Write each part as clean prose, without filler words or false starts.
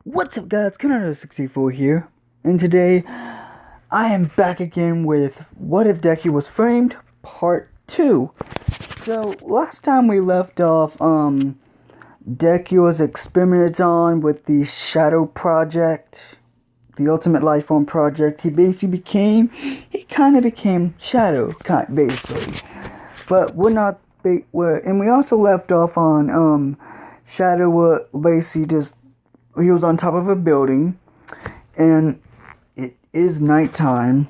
What's up guys, Canada64 here, and today I am back again with What If Deku Was Framed, Part 2. So, last time we left off, Deku was experimented on with the Shadow Project, the Ultimate Lifeform Project. He kind of became Shadow, basically. But and we also left off on, Shadow, basically he was on top of a building, and it is nighttime,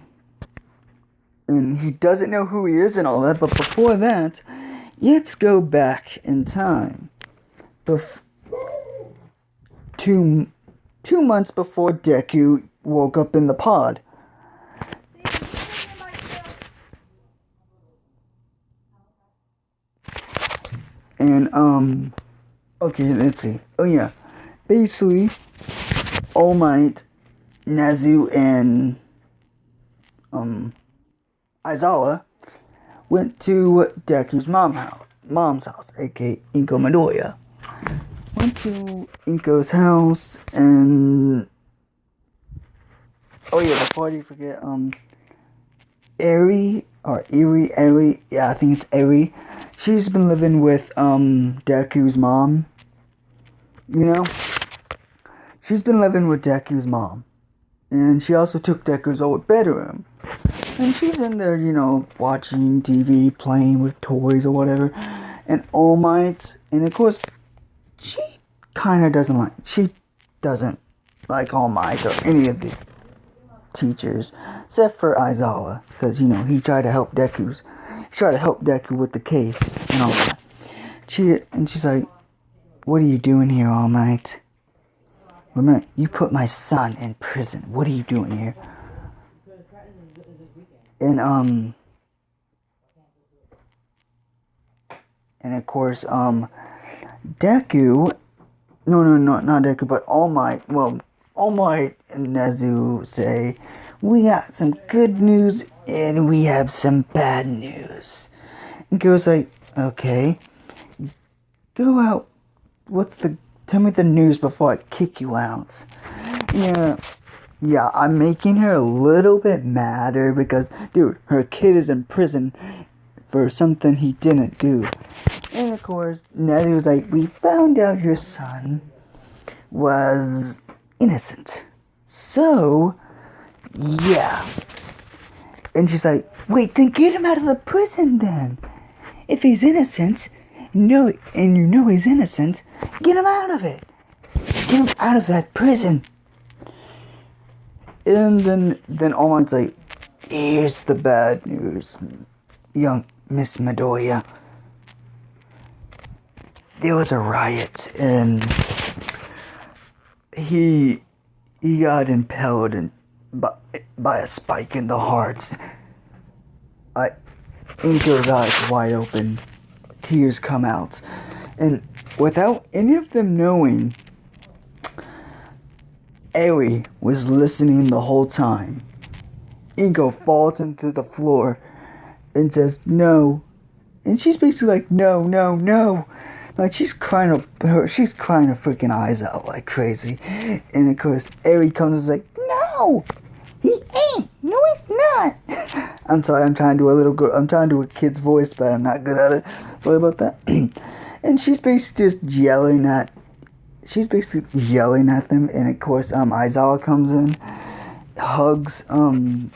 and he doesn't know who he is and all that, but before that, let's go back in time. Two months before Deku woke up in the pod. And, okay, let's see. Oh yeah. Basically, All Might, Nezu, and Aizawa went to Deku's mom's house, aka Inko Midoriya. Went to Inko's house, and oh yeah, before I forget, Eri, yeah, I think it's Eri. She's been living with Deku's mom. You know, she's been living with Deku's mom, and she also took Deku's old bedroom, and she's in there, you know, watching TV, playing with toys or whatever, and All Might, and of course, she doesn't like All Might or any of the teachers, except for Aizawa, because, you know, he tried to help Deku with the case and all that. She's like, "What are you doing here, All Might? Remember, you put my son in prison. What are you doing here?" And of course, Deku, no, not Deku, but All Might, well, All Might and Nezu say, "We got some good news and we have some bad news." And goes like, "Okay, go out. Tell me the news before I kick you out." Yeah, I'm making her a little bit madder because, dude, her kid is in prison for something he didn't do. And of course, Nelly was like, "We found out your son was innocent. So, yeah." And she's like, "Wait, then get him out of the prison then. If he's innocent, and you know he's innocent, get him out of it. Get him out of that prison." And then All Might's like, "Here's the bad news, young Miss Midoriya. There was a riot, and he got impaled by a spike in the heart." Inko's eyes wide open. Tears come out, and without any of them knowing, Eri was listening the whole time. Inko falls into the floor and says no, and she's basically like, "No, no, no," like she's crying her freaking eyes out like crazy. And of course, Eri comes and is like, "No, he ain't. No, he's not." I'm sorry, I'm trying to do a kid's voice, but I'm not good at it. Sorry about that. And she's basically just yelling at them, and of course, Aizawa comes in, hugs, oh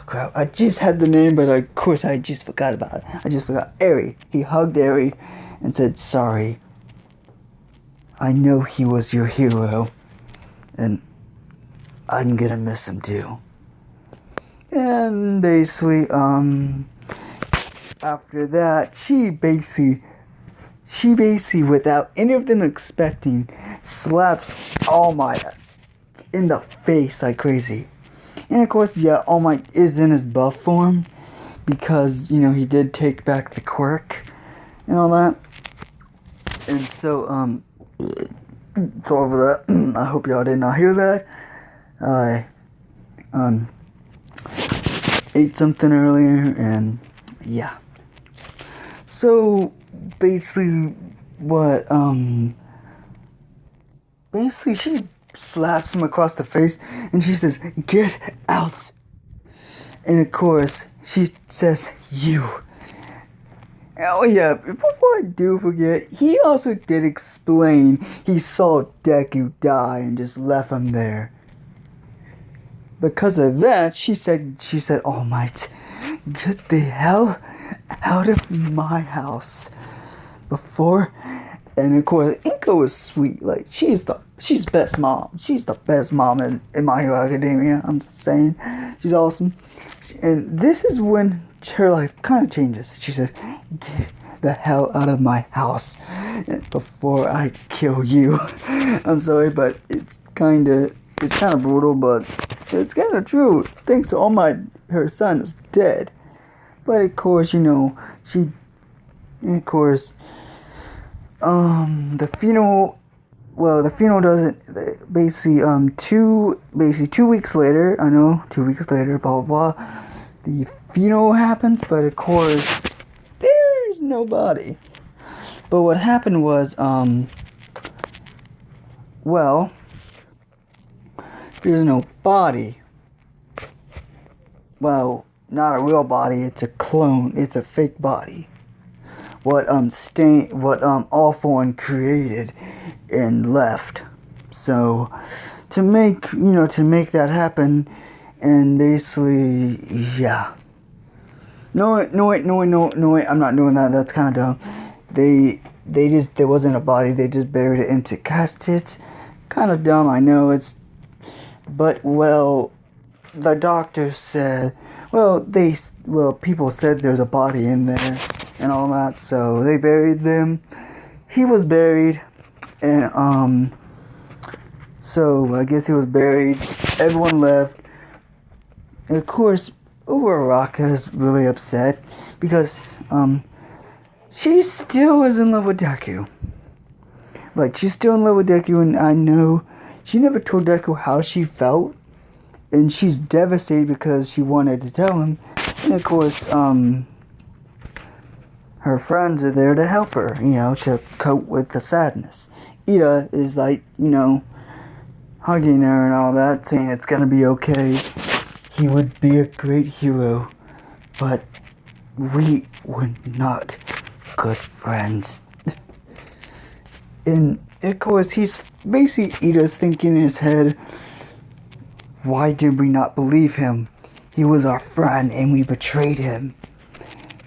crap, I just had the name, but of course I just forgot about it. I just forgot. Eri. He hugged Eri and said, "Sorry. I know he was your hero, and I'm gonna miss him too." And basically, after that, she basically, without any of them expecting, slaps All Might in the face like crazy. And of course, yeah, All Might is in his buff form, because, you know, he did take back the quirk and all that. And so, over that, I hope y'all did not hear that. I, ate something earlier, and yeah. So basically, what basically she slaps him across the face and she says, "Get out." And of course, she says, "You." Oh yeah, before I do forget, he also did explain he saw Deku die and just left him there. Because of that, she said, "All Might, get the hell out of my house." Before, and of course, Inko was sweet. Like, she's best mom. She's the best mom in My Hero Academia. I'm saying, she's awesome. And this is when her life kind of changes. She says, "Get the hell out of my house before I kill you." I'm sorry, but it's kind of brutal, but it's kind of true. Thanks to All Might, her son is dead. But of course, the funeral doesn't, basically, 2 weeks later, I know, 2 weeks later, blah, blah, blah, the funeral happens, but of course, there's no body. But what happened was, there's no body. Well, not a real body, it's a clone, it's a fake body. What Allthorn created and left. So to make that happen, and basically, yeah. No, wait, I'm not doing that. That's kind of dumb. There wasn't a body. They just buried it into caskets. Kind of dumb, I know. But the doctor said, people said there's a body in there and all that, so they buried them. He was buried, and so I guess he was buried. Everyone left. And of course, Uraraka is really upset because she still is in love with Deku. Like, she's still in love with Deku, and I know she never told Deku how she felt, and she's devastated because she wanted to tell him. And of course, her friends are there to help her, to cope with the sadness. Ida is like, hugging her and all that, saying it's gonna be okay. He would be a great hero, but we were not good friends. And of course, he's basically, Ida's thinking in his head, why did we not believe him? He was our friend and we betrayed him.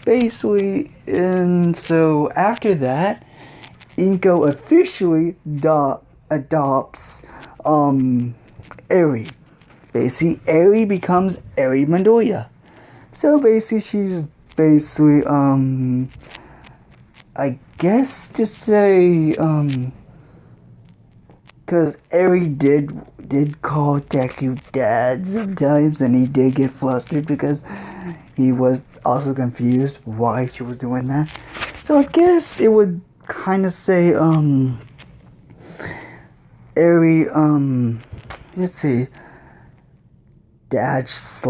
Basically, and so after that, Inko officially adopts Eri. Basically, Eri becomes Eri Montoya. So basically, she's basically, I guess to say, because Eri did call Deku dad sometimes, and he did get flustered because he was also confused why she was doing that. So I guess it would kind of say, Eri, let's see, dad /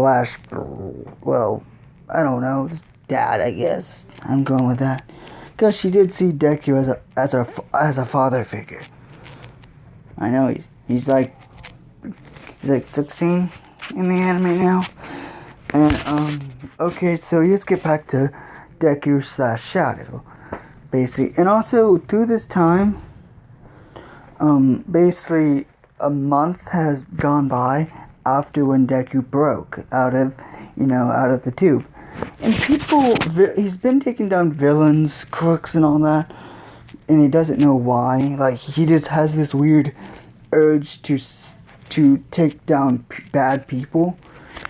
I don't know, dad, I guess. I'm going with that. Because she did see Deku as a father figure. I know, he's like 16 in the anime now. And, okay, so let's get back to Deku / Shadow. Basically, and also, through this time, basically, a month has gone by after when Deku broke out of the tube. And he's been taking down villains, crooks, and all that, and he doesn't know why. Like, he just has this weird urge to take down bad people.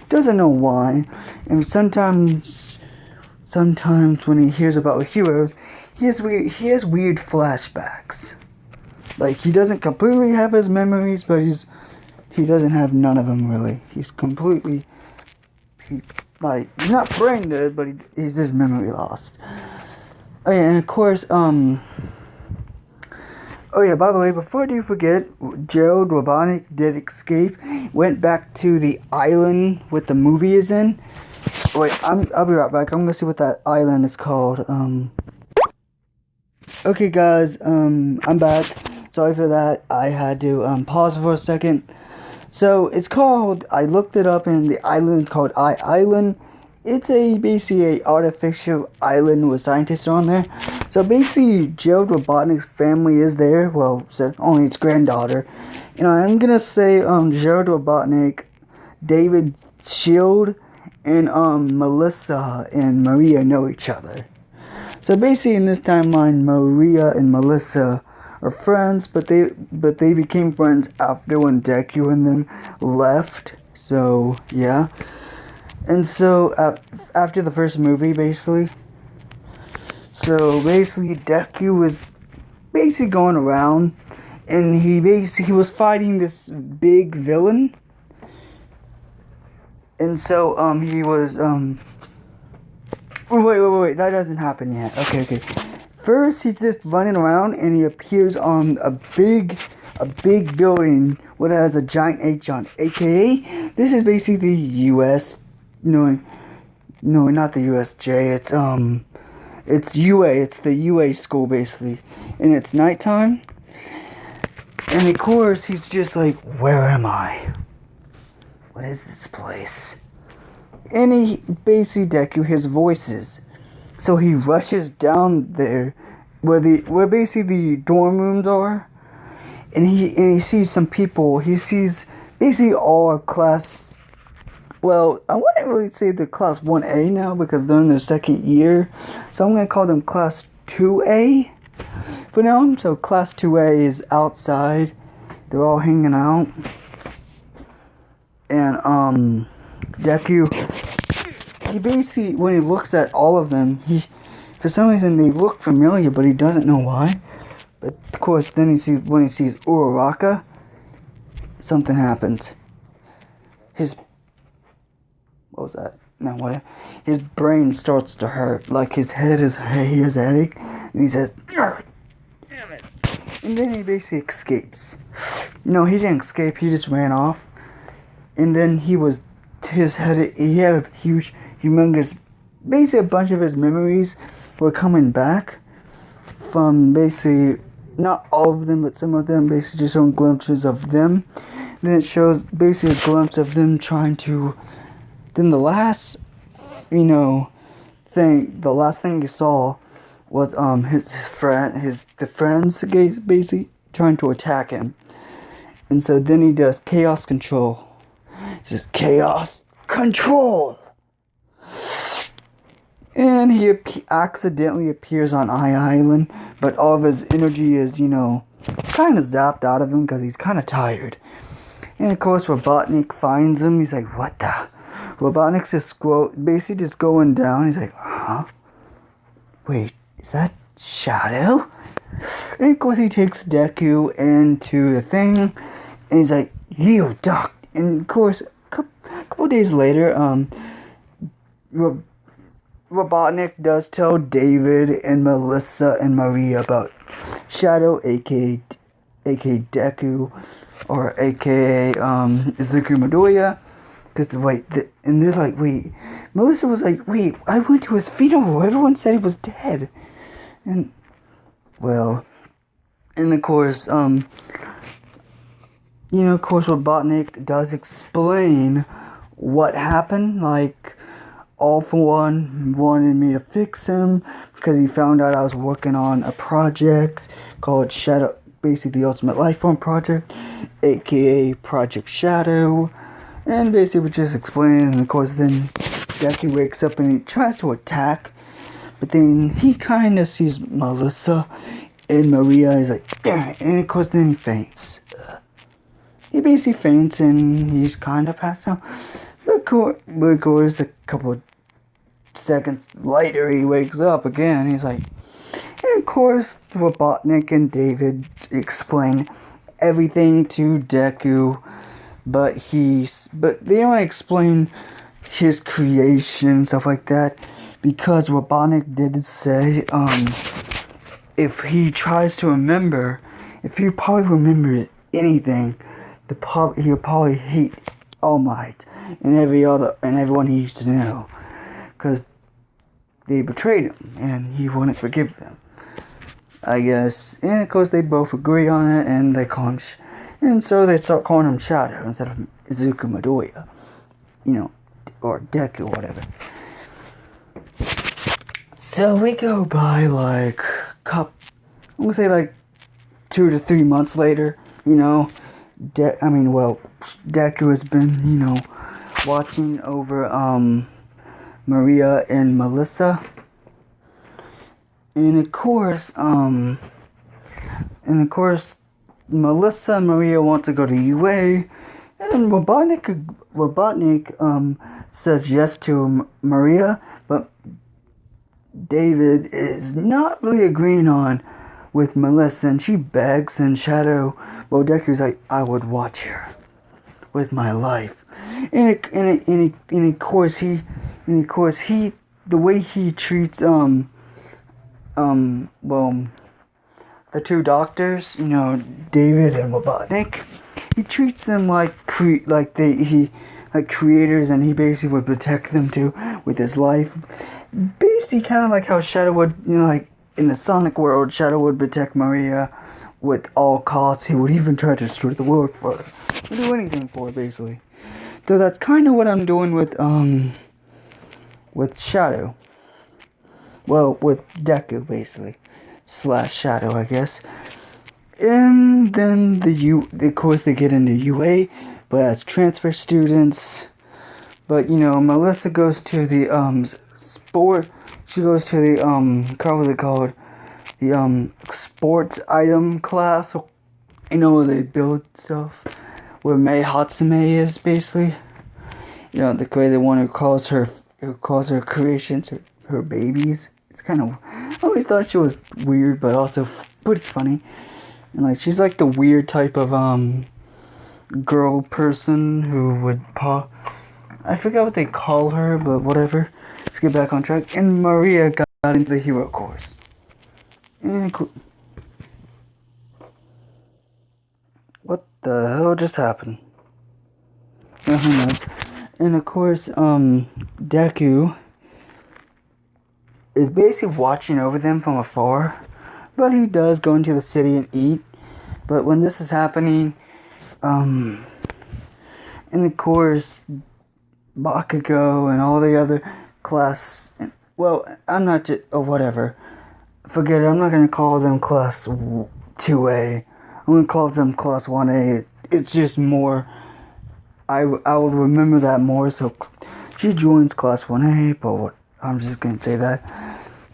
Doesn't know why. And sometimes when he hears about heroes, he has weird flashbacks. Like, he doesn't completely have his memories, but he doesn't have none of them, really. He's completely, he's not brain dead, but he's just memory lost. Oh yeah, and of course, oh yeah, by the way, before I do forget, Gerald Robotnik did escape, went back to the island what the movie is in. Wait, I'll be right back. I'm gonna see what that island is called. Okay guys, I'm back. Sorry for that. I had to pause for a second. So it's called, I looked it up, and the island is called Island. It's basically a artificial island with scientists on there. So basically, Gerald Robotnik's family is there. Well, only its granddaughter. And I'm gonna say Gerald Robotnik, David Shield, and Melissa and Maria know each other. So basically, in this timeline, Maria and Melissa are friends, but they became friends after when Deku and them left. So yeah, and so after the first movie, basically. So basically, Deku was basically going around, and he was fighting this big villain. And so, he was, wait, that doesn't happen yet. Okay. First, he's just running around, and he appears on a big building, what has a giant H on it. AKA, this is basically the U.S., no, not the USJ, it's UA, it's the UA school, basically, and it's nighttime, and of course, he's just like, where am I? What is this place? And he basically, Deku hears voices. So he rushes down there where basically the dorm rooms are. And he sees some people. He sees basically all class, well, I wouldn't really say they're class 1A now because they're in their second year. So I'm going to call them class 2A for now. So class 2A is outside. They're all hanging out. And, Deku, he basically, when he looks at all of them, for some reason, they look familiar, but he doesn't know why. But, of course, then when he sees Uraraka, something happens. What was that? No, what? His brain starts to hurt, like his head is, he has a headache, and he says, damn it. And then he basically escapes. No, he didn't escape, he just ran off. And then he had a huge, humongous, basically a bunch of his memories were coming back from basically, not all of them, but some of them, basically just showing glimpses of them. Then it shows basically a glimpse of them trying to, then the last thing you saw was the friends basically trying to attack him. And so then he does chaos control. Just chaos control. And he accidentally appears on Island, but all of his energy is, kind of zapped out of him because he's kind of tired. And of course, Robotnik finds him. He's like, what the? Robotnik's basically just going down. He's like, huh? Wait, is that Shadow? And of course, he takes Deku into the thing, and he's like, you duck. And of course, a couple days later, Robotnik does tell David and Melissa and Maria about Shadow, aka Deku, or aka Izuku Midoriya. And they're like, wait, Melissa was like, wait, I went to his funeral. Everyone said he was dead. And, well, and of course, Robotnik does explain what happened. Like, All For One wanted me to fix him because he found out I was working on a project called Shadow, basically the Ultimate Lifeform Project, aka Project Shadow. And basically we're just explaining, and of course then Deku wakes up and he tries to attack, but then he kind of sees Melissa and Maria. He's like, damn it, and of course then he faints. He basically faints and he's kind of passed out. But of course a couple of seconds later he wakes up again. He's like, and of course Robotnik and David explain everything to Deku. But they only explain his creation and stuff like that, because Robotnik did say, if he tries to remember, if he probably remembers anything, he'll probably hate All Might and everyone he used to know, because they betrayed him and he wouldn't forgive them. I guess. And of course they both agree on it, and they call him, and so they start calling him Shadow instead of Izuku Midoriya, or Deku, whatever. So we go by I'm gonna say 2 to 3 months later, Deku has been, watching over, Maria and Melissa. And of course, Melissa and Maria want to go to UA, and Robotnik says yes to Maria, but David is not really agreeing on with Melissa, and she begs, and Deku's like, I would watch her with my life. And of course he, the way he treats, the two doctors, David and Robotnik, he treats them like creators, and he basically would protect them too with his life. Basically, kind of like how Shadow would, in the Sonic world, Shadow would protect Maria with all costs. He would even try to destroy the world for her. He'd do anything for her, basically. So that's kind of what I'm doing with Shadow. Well, with Deku, basically. / Shadow, I guess. And then of course they get into UA, but as transfer students. But, Melissa goes to the, she goes to the, what was it called? The, sports item class, where they build stuff, where Mei Hatsume is, basically. The crazy one who calls her creations, her babies. It's kind of, I always thought she was weird, but also pretty funny. And, she's like the weird type of, girl person who would I forgot what they call her, but whatever. Let's get back on track. And Maria got into the hero course. And what the hell just happened? Who knows? And of course, Deku is basically watching over them from afar. But he does go into the city and eat. But when this is happening, and of course, Bakugo and all the other class, I'm not just, whatever. Forget it, I'm not going to call them class 2A. I'm going to call them class 1A. It's just more, I would remember that more, so she joins class 1A, but I'm just going to say that.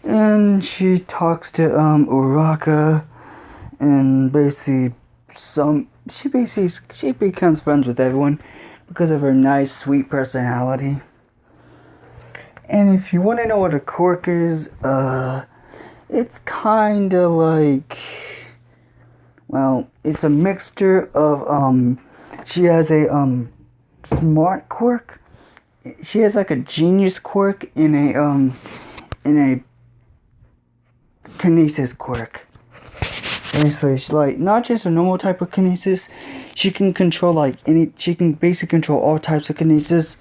And she talks to, Uraka, and basically, she becomes friends with everyone because of her nice, sweet personality. And if you want to know what a quirk is, it's kind of like, it's a mixture of, she has a, smart quirk. She has a genius quirk in a kinesis quirk. Basically, she's not just a normal type of kinesis. She can control she can basically control all types of kinesis.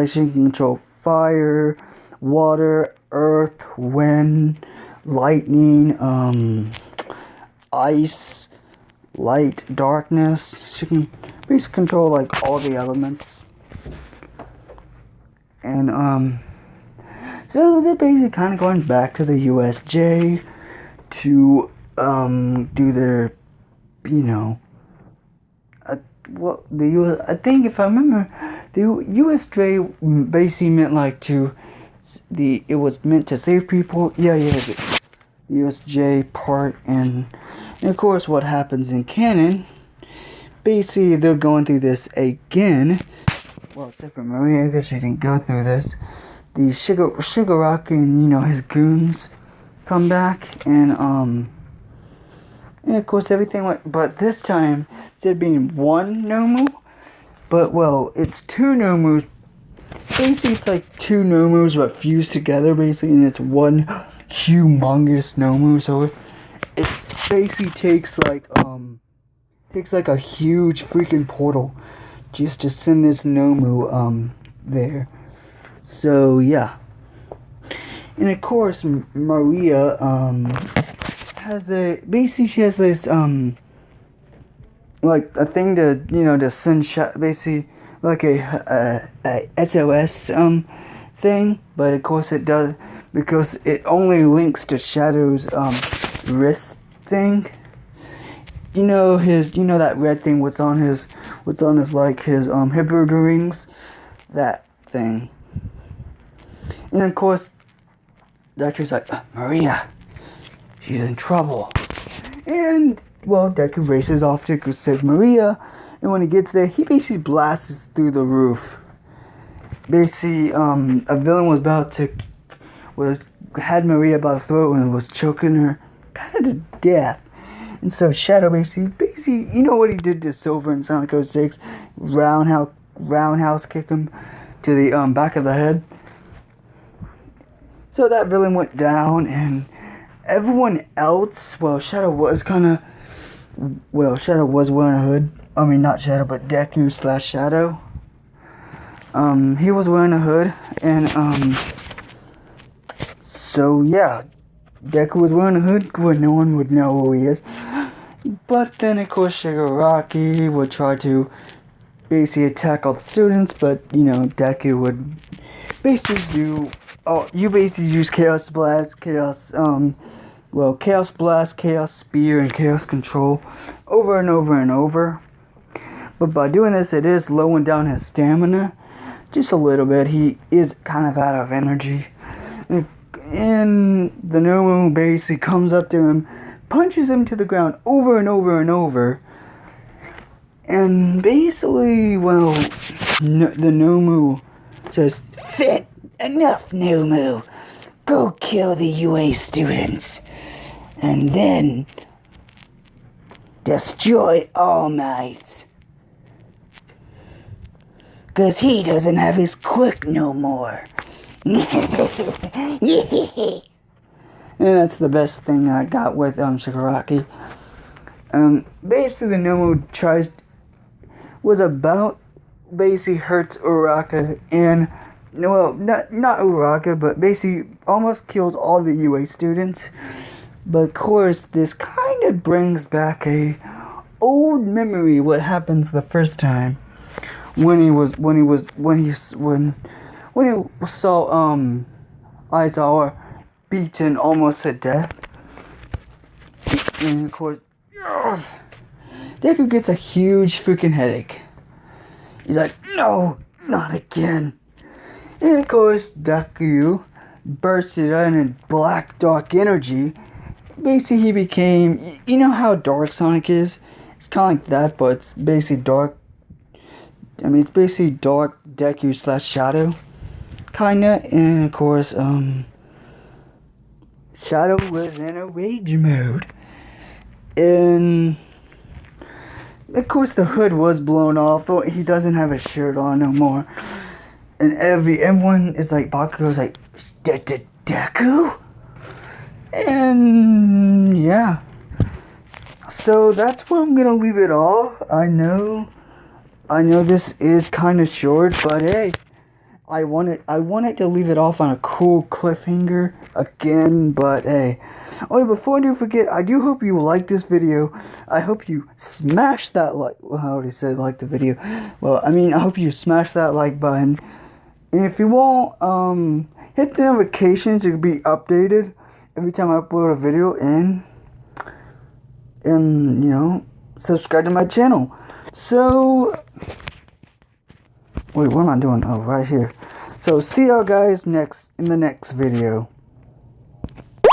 She can control fire, water, earth, wind, lightning, ice, light, darkness. She can basically control all the elements. And so they're basically kind of going back to the USJ to do their, I think if I remember, the USJ basically meant it was meant to save people. The USJ part, and of course what happens in canon, basically they're going through this again, except for Maria, because she didn't go through this. The Shigaraki and, his goons come back, and of course everything went, but this time, instead of being one Nomu, it's two Nomus. Basically, it's two Nomus but fused together, basically, and it's one humongous Nomu, so it basically takes a huge freaking portal just to send this Nomu, there. So, yeah. And of course, Maria, has basically she has this like a thing to, you know, to send basically like a SOS thing, but of course it does, because it only links to Shadow's wrist thing. You know that red thing, what's on his like his hippo rings, that thing. And of course Deku's like, Maria, she's in trouble. And well, Deku races off to go save Maria, and when he gets there, he basically blasts through the roof. Basically, a villain had Maria by the throat and was choking her kind of to death. And so Shadow basically, you know what he did to Silver in Sonic 06? Roundhouse kick him to the back of the head. So that villain went down, and everyone else, Shadow was wearing a hood. I mean, not Shadow, but Deku / Shadow. He was wearing a hood, and so yeah, Deku was wearing a hood where no one would know who he is. But then, of course, Shigaraki would try to basically attack all the students, but, you know, Deku would basically you basically use Chaos Blast, Chaos Blast, Chaos Spear, and Chaos Control over and over and over. But by doing this, it is slowing down his stamina just a little bit. He is kind of out of energy. And the Nomu basically comes up to him, punches him to the ground over and over and over. And basically, the Nomu says, enough, Nomu. Go kill the UA students. And then destroy All Might. 'Cause he doesn't have his quirk no more. And that's the best thing I got with Shigaraki. Basically the Nomu basically hurts Uraka, and not Uraka, but basically almost killed all the UA students. But of course this kind of brings back a old memory, what happens the first time when he saw Aizawa beaten almost to death. And of course, Deku gets a huge freaking headache. He's like, no, not again. And of course, Deku bursted out in black dark energy. Basically, he became, you know how dark Sonic is? It's kind of like that, but it's basically dark. I mean, it's basically dark Deku / Shadow. Kinda. And of course, Shadow was in a rage mode. And of course the hood was blown off, though he doesn't have a shirt on no more. And everyone is like, Bakugo's like, Deku? And yeah. So that's where I'm gonna leave it off. I know this is kinda short, but hey, I wanted to leave it off on a cool cliffhanger again, but hey. Oh, before I do forget, I do hope you like this video. I hope you smash that like, well, I already said like the video. Well, I mean, I hope you smash that like button. And if you want, hit the notifications to be updated every time I upload a video, and you know, subscribe to my channel. So, wait, what am I doing? Oh, right here. So, see y'all guys in the next video.